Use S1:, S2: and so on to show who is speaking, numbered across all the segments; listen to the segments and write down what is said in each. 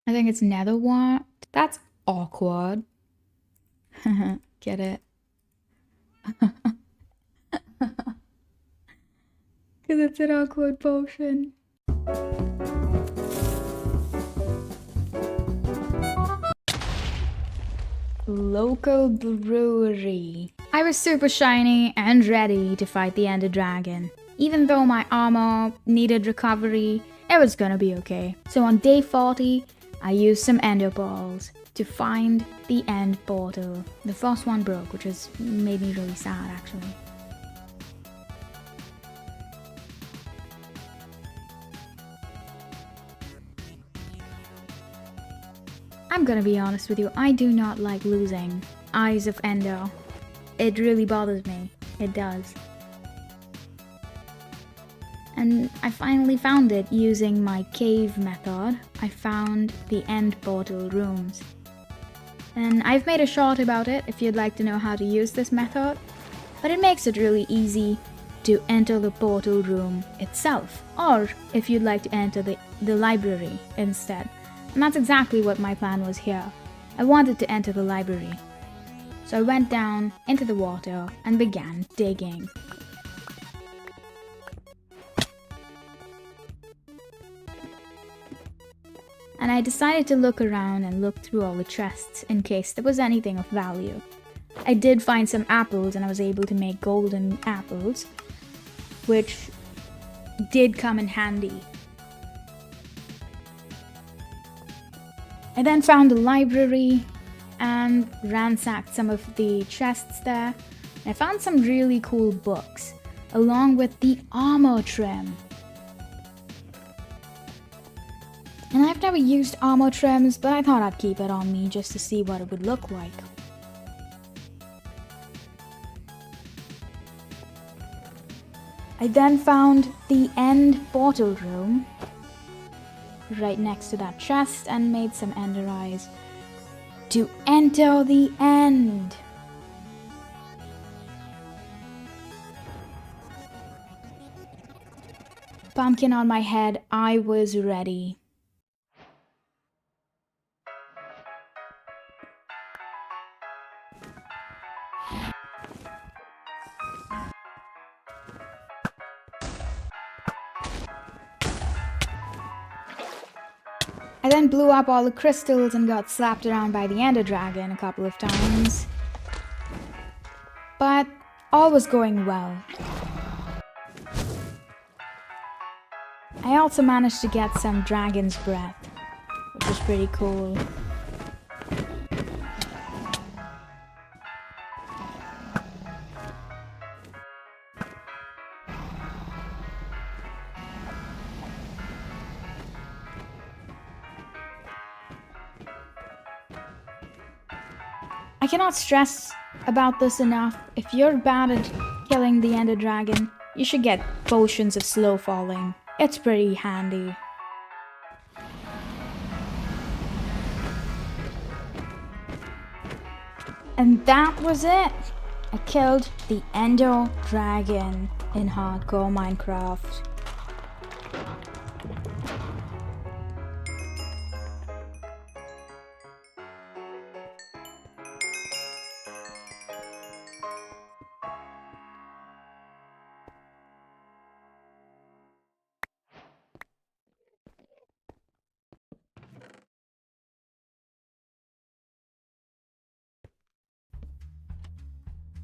S1: I think it's nether wart. That's awkward. Get it? Because it's an awkward potion. Local brewery. I was super shiny and ready to fight the Ender Dragon. Even though my armor needed recovery, it was gonna be okay. So on day 40, I used some Ender Balls to find the end portal. The first one broke, which has made me really sad actually. I'm gonna be honest with you, I do not like losing Eyes of Ender. It really bothers me. It does. And I finally found it using my cave method. I found the end portal rooms. And I've made a short about it if you'd like to know how to use this method. But it makes it really easy to enter the portal room itself. Or if you'd like to enter the library instead. And that's exactly what my plan was here. I wanted to enter the library. So I went down into the water and began digging. And I decided to look around and look through all the chests in case there was anything of value. I did find some apples and I was able to make golden apples, which did come in handy. I then found the library and ransacked some of the chests there. I found some really cool books, along with the armor trim. And I've never used armor trims, but I thought I'd keep it on me just to see what it would look like. I then found the end portal room right next to that chest and made some ender eyes to enter the end. Pumpkin on my head, I was ready. I then blew up all the crystals and got slapped around by the Ender Dragon a couple of times. But all was going well. I also managed to get some dragon's breath, which was pretty cool. I cannot stress about this enough. If you're bad at killing the Ender Dragon, you should get potions of slow falling. It's pretty handy. And that was it. I killed the Ender Dragon in hardcore Minecraft.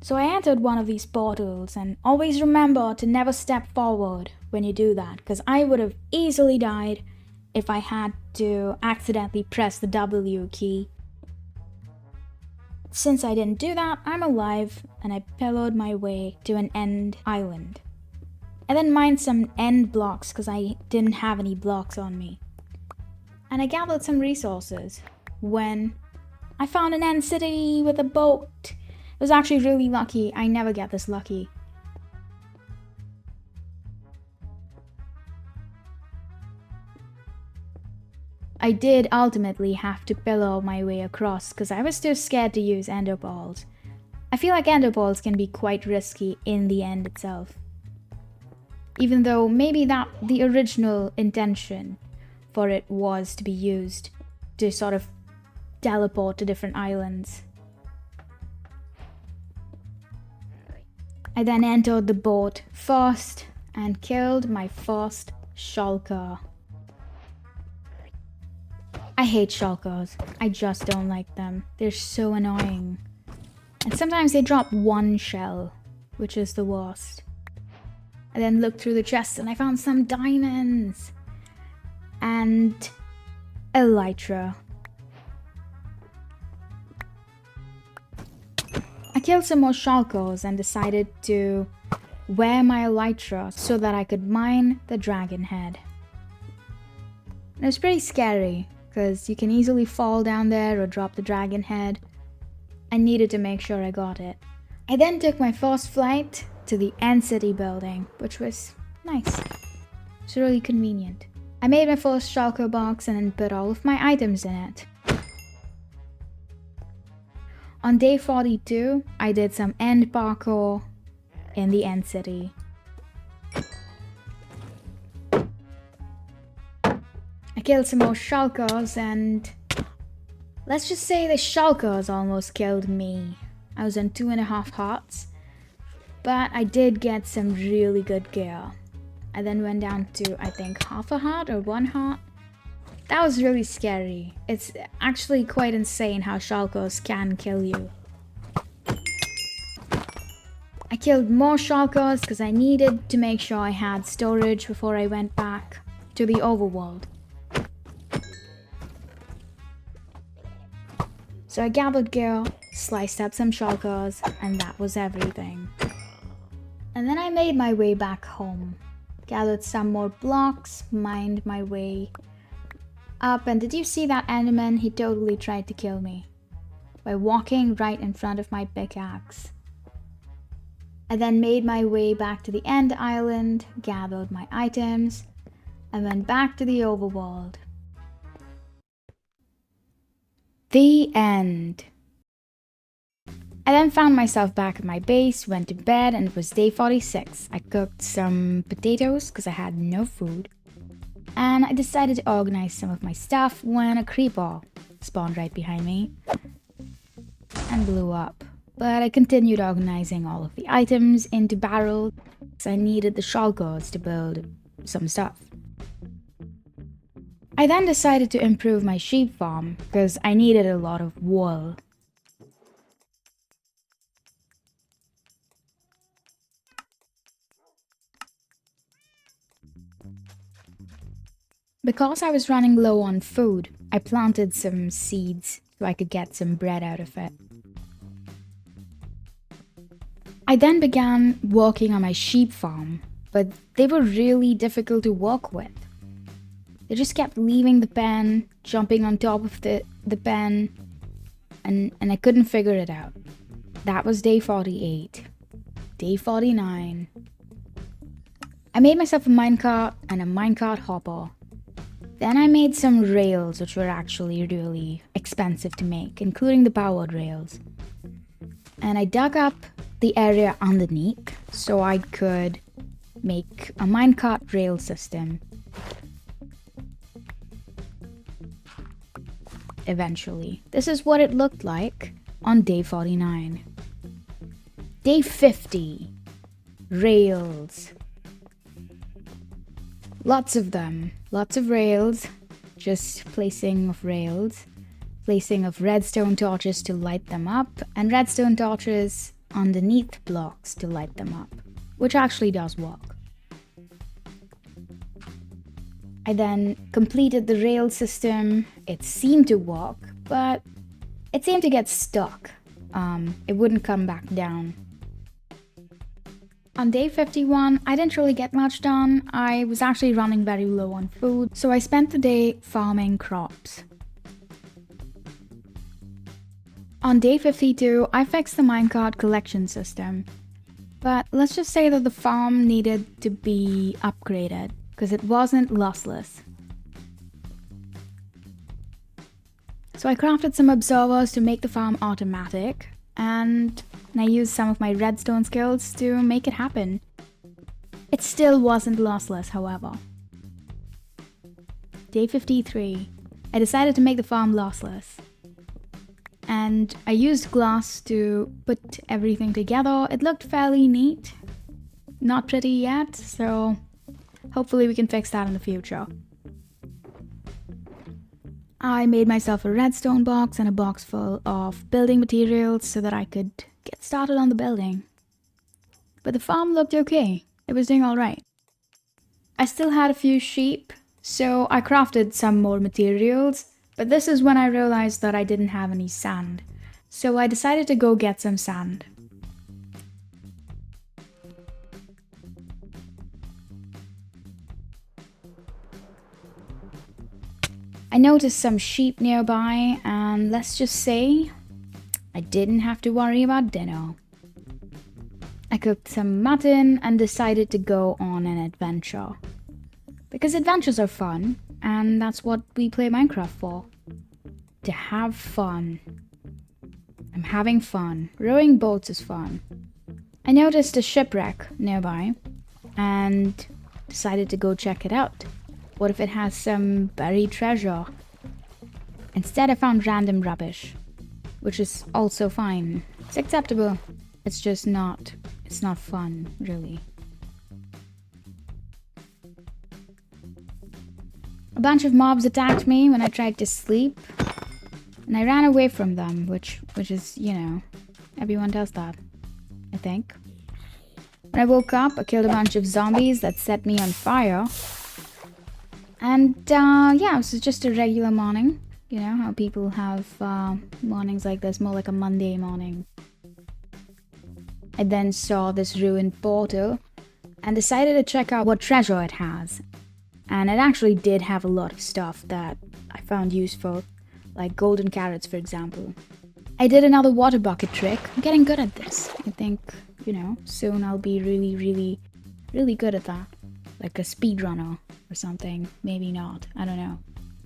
S1: So I entered one of these portals, and always remember to never step forward when you do that, because I would have easily died if I had to accidentally press the W key. Since I didn't do that, I'm alive, and I pillared my way to an end island. I then mined some end blocks because I didn't have any blocks on me. And I gathered some resources when I found an end city with a boat. It was actually really lucky. I never get this lucky. I did ultimately have to pillar my way across because I was too scared to use ender balls. I feel like ender balls can be quite risky in the end itself. Even though maybe that the original intention for it was to be used. to sort of teleport to different islands. I then entered the boat first and killed my first shulker. I hate shulkers. I just don't like them. They're so annoying. And sometimes they drop one shell, which is the worst. I then looked through the chest and I found some diamonds. And elytra. I killed some more shulkers and decided to wear my elytra so that I could mine the dragon head. It was pretty scary, because you can easily fall down there or drop the dragon head. I needed to make sure I got it. I then took my first flight to the End City building, which was nice. It's really convenient. I made my first shulker box and then put all of my items in it. On day 42, I did some end parkour in the End City. I killed some more shulkers and let's just say the shulkers almost killed me. I was on 2.5 hearts, but I did get some really good gear. I then went down to, I think, 1/2 heart or 1 heart. That was really scary. It's actually quite insane how shulkers can kill you. I killed more shulkers because I needed to make sure I had storage before I went back to the overworld. So I gathered gear, sliced up some shulkers, and that was everything. And then I made my way back home. Gathered some more blocks, mined my way up, and did you see that enderman? He totally tried to kill me by walking right in front of my pickaxe. I then made my way back to the End Island, gathered my items, and went back to the overworld. The end. I then found myself back at my base, went to bed, and it was day 46. I cooked some potatoes because I had no food. And I decided to organize some of my stuff when a creeper spawned right behind me and blew up. But I continued organizing all of the items into barrels because I needed the shulkers to build some stuff. I then decided to improve my sheep farm because I needed a lot of wool. Because I was running low on food, I planted some seeds so I could get some bread out of it. I then began working on my sheep farm, but they were really difficult to work with. They just kept leaving the pen, jumping on top of the pen, and I couldn't figure it out. That was day 48. Day 49. I made myself a minecart and a minecart hopper. Then I made some rails, which were actually really expensive to make, including the powered rails. And I dug up the area underneath so I could make a minecart rail system. Eventually. This is what it looked like on day 49. Day 50. Rails. Lots of them. Lots of rails. Just placing of rails. Placing of redstone torches to light them up. And redstone torches underneath blocks to light them up. Which actually does work. I then completed the rail system. It seemed to work, but it seemed to get stuck. It wouldn't come back down. On day 51, I didn't really get much done. I was actually running very low on food, so I spent the day farming crops. On day 52, I fixed the minecart collection system. But let's just say that the farm needed to be upgraded, because it wasn't lossless. So I crafted some observers to make the farm automatic, and I used some of my redstone skills to make it happen. It still wasn't lossless, however. Day 53. I decided to make the farm lossless. And I used glass to put everything together. It looked fairly neat. Not pretty yet, so hopefully we can fix that in the future. I made myself a redstone box and a box full of building materials so that I could get started on the building. But the farm looked okay. It was doing alright. I still had a few sheep, so I crafted some more materials, but this is when I realized that I didn't have any sand. So I decided to go get some sand. I noticed some sheep nearby, and let's just say I didn't have to worry about dinner. I cooked some mutton and decided to go on an adventure. Because adventures are fun, and that's what we play Minecraft for. To have fun. I'm having fun. Rowing boats is fun. I noticed a shipwreck nearby, and decided to go check it out. What if it has some buried treasure? Instead, I found random rubbish, which is also fine. It's acceptable. It's just not, it's not fun, really. A bunch of mobs attacked me when I tried to sleep, and I ran away from them, which is, you know, everyone does that, I think. When I woke up, I killed a bunch of zombies that set me on fire. And yeah, this is just a regular morning. You know how people have mornings like this, more like a Monday morning. I then saw this ruined portal and decided to check out what treasure it has. And it actually did have a lot of stuff that I found useful, like golden carrots, for example. I did another water bucket trick. I'm getting good at this. I think, you know, soon I'll be really good at that. Like a speedrunner or something. Maybe not. I don't know.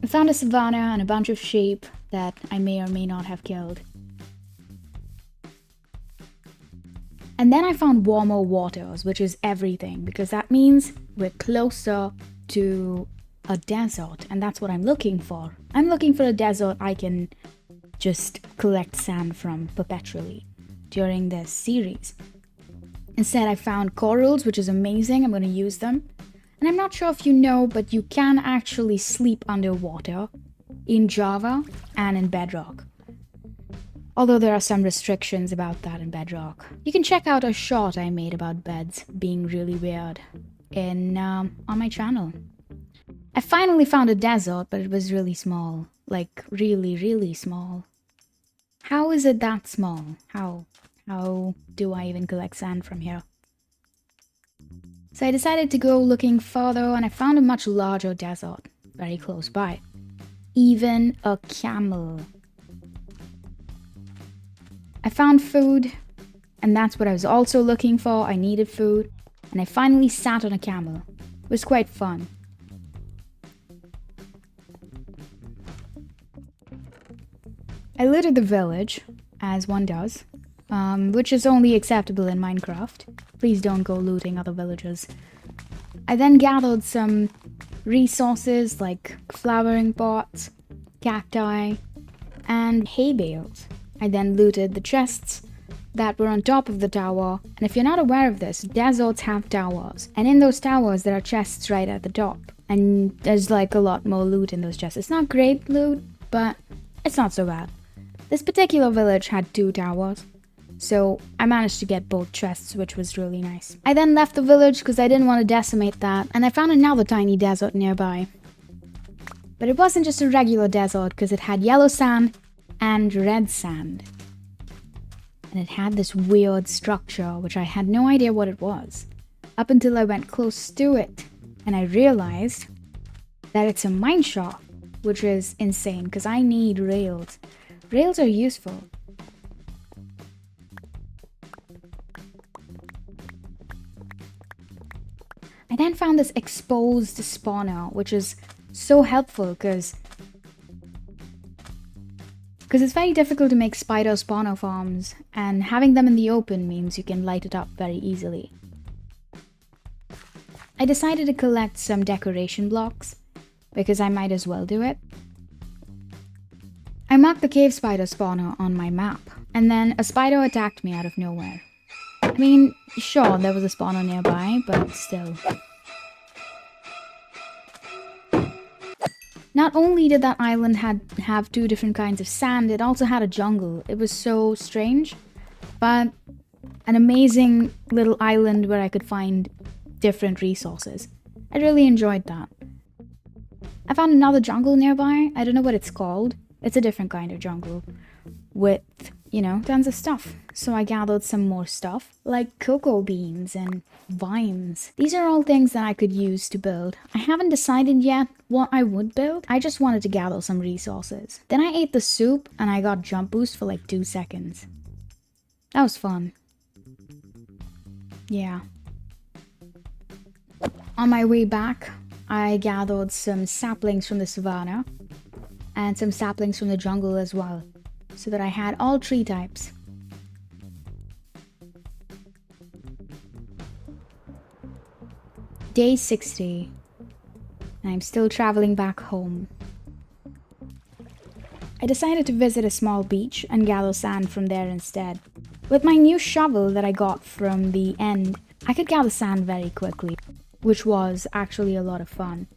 S1: I found a savanna and a bunch of sheep that I may or may not have killed. And then I found warmer waters, which is everything, because that means we're closer to a desert, and that's what I'm looking for. I'm looking for a desert I can just collect sand from perpetually during this series. Instead, I found corals, which is amazing. I'm going to use them. And I'm not sure if you know, but you can actually sleep underwater in Java and in Bedrock. Although there are some restrictions about that in Bedrock. You can check out a short I made about beds being really weird on my channel. I finally found a desert, but it was really small. Like, really small. How is it that small? How do I even collect sand from here? So I decided to go looking further, and I found a much larger desert very close by. Even a camel. I found food, and that's what I was also looking for. I needed food, and I finally sat on a camel. It was quite fun. I looted the village, as one does, which is only acceptable in Minecraft. Please don't go looting other villages. I then gathered some resources like flowering pots, cacti, and hay bales. I then looted the chests that were on top of the tower. And if you're not aware of this, deserts have towers. And in those towers, there are chests right at the top. And there's like a lot more loot in those chests. It's not great loot, but it's not so bad. This particular village had 2 towers. So I managed to get both chests, which was really nice. I then left the village because I didn't want to decimate that, and I found another tiny desert nearby. But it wasn't just a regular desert because it had yellow sand and red sand. And it had this weird structure, which I had no idea what it was. Up until I went close to it, and I realized that it's a mine shaft, which is insane because I need rails. Rails are useful. I then found this exposed spawner, which is so helpful because it's very difficult to make spider spawner farms, and having them in the open means you can light it up very easily. I decided to collect some decoration blocks because I might as well do it. I marked the cave spider spawner on my map, and then a spider attacked me out of nowhere. I mean, sure, there was a spawner nearby, but still. Not only did that island have two different kinds of sand, it also had a jungle. It was so strange, but an amazing little island where I could find different resources. I really enjoyed that. I found another jungle nearby. I don't know what it's called. It's a different kind of jungle with, you know, tons of stuff. So I gathered some more stuff, like cocoa beans and vines. These are all things that I could use to build. I haven't decided yet what I would build. I just wanted to gather some resources. Then I ate the soup and I got jump boost for like 2 seconds. That was fun. Yeah. On my way back, I gathered some saplings from the savannah and some saplings from the jungle as well, so that I had all tree types. Day 60, and I'm still traveling back home. I decided to visit a small beach and gather sand from there instead. With my new shovel that I got from the end, I could gather sand very quickly, which was actually a lot of fun.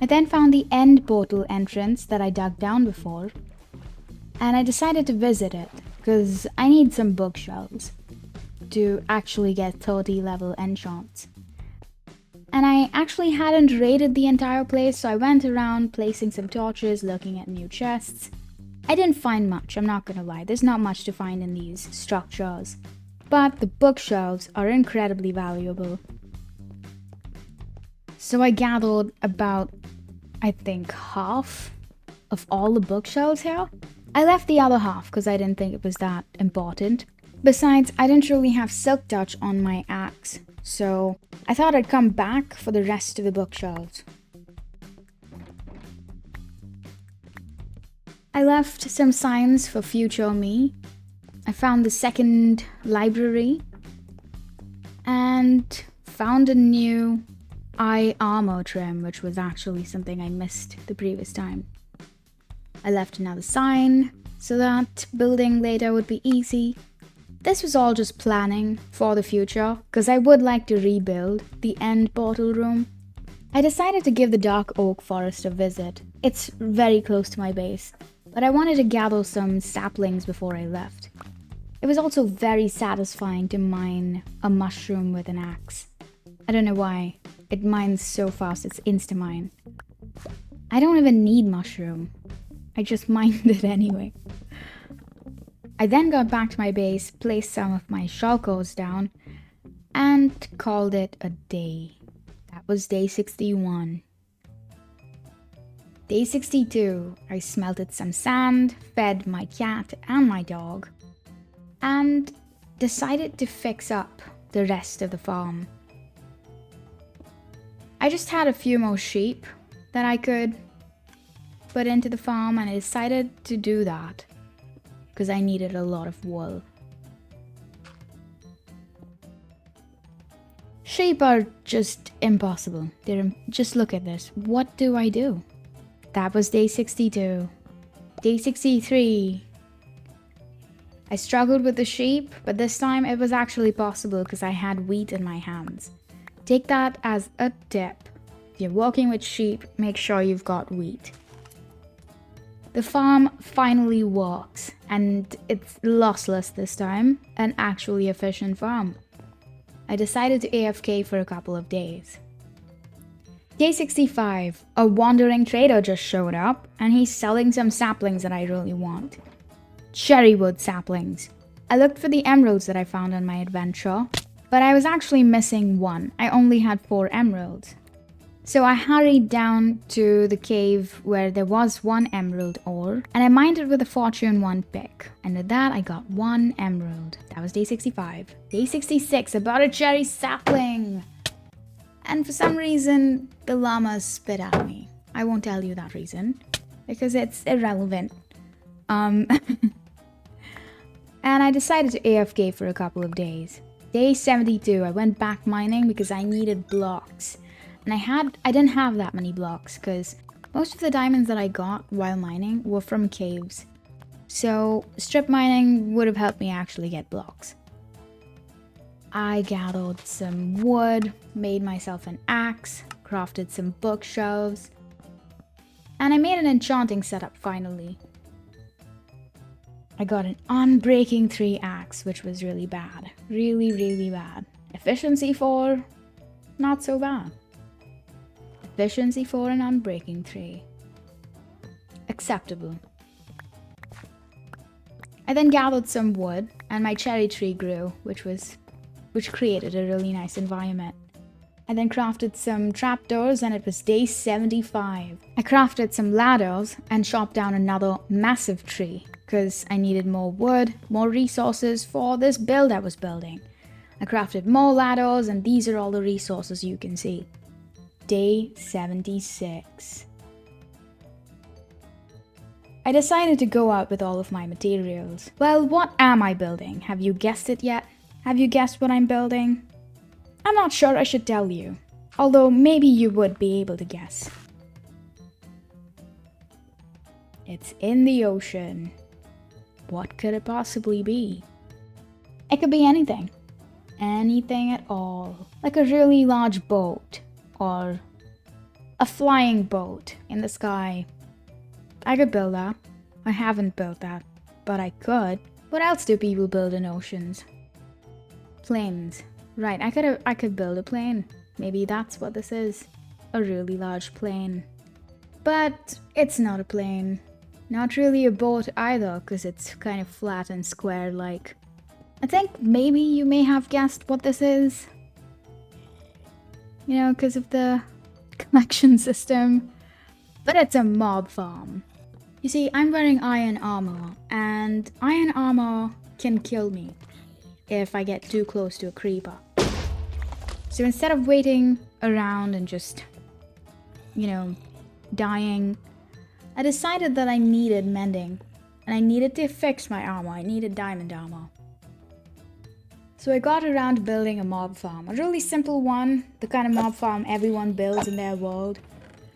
S1: I then found the end portal entrance that I dug down before, and I decided to visit it because I need some bookshelves to actually get 30 level enchants. And I actually hadn't raided the entire place, so I went around placing some torches, looking at new chests. I didn't find much, I'm not gonna lie, there's not much to find in these structures, but the bookshelves are incredibly valuable. So I gathered about, I think, half of all the bookshelves here. I left the other half because I didn't think it was that important. Besides, I didn't really have silk touch on my axe, so I thought I'd come back for the rest of the bookshelves. I left some signs for future me. I found the second library and found a new eye armor trim, which was actually something I missed the previous time. I left another sign so that building later would be easy. This was all just planning for the future, because I would like to rebuild the end portal room. I decided to give the dark oak forest a visit. It's very close to my base, but I wanted to gather some saplings before I left. It was also very satisfying to mine a mushroom with an axe. I don't know why. It mines so fast, it's insta-mine. I don't even need mushroom. I just mined it anyway. I then got back to my base, placed some of my shulkers down, and called it a day. That was day 61. Day 62, I smelted some sand, fed my cat and my dog, and decided to fix up the rest of the farm. I just had a few more sheep that I could put into the farm, and I decided to do that because I needed a lot of wool. Sheep are just impossible. Just look at this. What do I do? That was day 62. Day 63. I struggled with the sheep, but this time it was actually possible because I had wheat in my hands. Take that as a tip. If you're working with sheep, make sure you've got wheat. The farm finally works, and it's lossless this time, an actually efficient farm. I decided to AFK for a couple of days. Day 65, a wandering trader just showed up, and he's selling some saplings that I really want. Cherrywood saplings. I looked for the emeralds that I found on my adventure, but I was actually missing one. I only had 4 emeralds. So I hurried down to the cave where there was 1 emerald ore, and I mined it with a fortune 1 pick. And with that, I got 1 emerald. That was day 65. Day 66, about a cherry sapling. And for some reason, the llamas spit at me. I won't tell you that reason, because it's irrelevant. And I decided to AFK for a couple of days. Day 72, I went back mining because I needed blocks. And I didn't have that many blocks because Most of the diamonds that I got while mining were from caves. So strip mining would have helped me actually get blocks. I gathered some wood, made myself an axe, crafted some bookshelves, and I made an enchanting setup finally. I got an unbreaking 3 axe, which was really bad. Really bad. Efficiency 4, not so bad. Efficiency 4 and unbreaking 3. Acceptable. I then gathered some wood and my cherry tree grew, which created a really nice environment. I then crafted some trapdoors and it was day 75. I crafted some ladders and chopped down another massive tree because I needed more wood, more resources for this build I was building. I crafted more ladders and these are all the resources you can see. Day 76. I decided to go out with all of my materials. Well, what am I building? Have you guessed it yet? Have you guessed what I'm building? I'm not sure I should tell you, although maybe you would be able to guess. It's in the ocean. What could it possibly be? It could be anything. Anything at all. Like a really large boat, or a flying boat in the sky. I could build that. I haven't built that, but I could. What else do people build in oceans? Planes. Right, I could build a plane. Maybe that's what this is. A really large plane. But it's not a plane. Not really a boat either, because it's kind of flat and square-like. I think maybe you may have guessed what this is. You know, because of the collection system. But it's a mob farm. You see, I'm wearing iron armor, and iron armor can kill me if I get too close to a creeper. So instead of waiting around and just, you know, dying, I decided that I needed mending, and I needed to fix my armor. I needed diamond armor. So I got around building a mob farm, a really simple one, the kind of mob farm everyone builds in their world.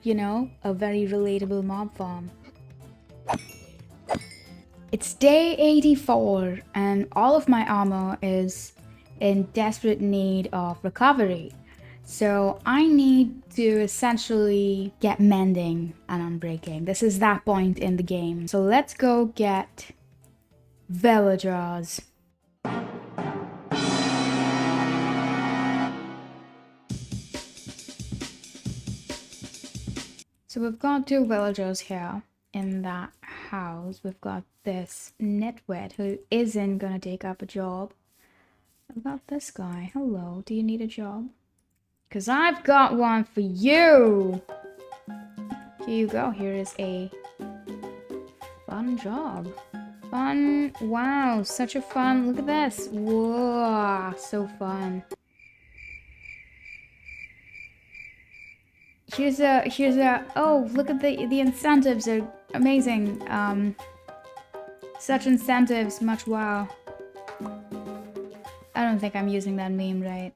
S1: You know, a very relatable mob farm. It's day 84 and all of my armor is in desperate need of recovery. So I need to essentially get mending and unbreaking. This is that point in the game. So let's go get villagers. So we've got 2 villagers here in that house. We've got this nitwit who isn't gonna take up a job. I've got this guy. Hello, do you need a job? Because I've got one for you! Here you go. Here is a fun job. Fun. Wow, such a fun. Look at this. Whoa, so fun. Here's a, oh, look at the incentives are amazing. Such incentives, much wow. I don't think I'm using that meme right.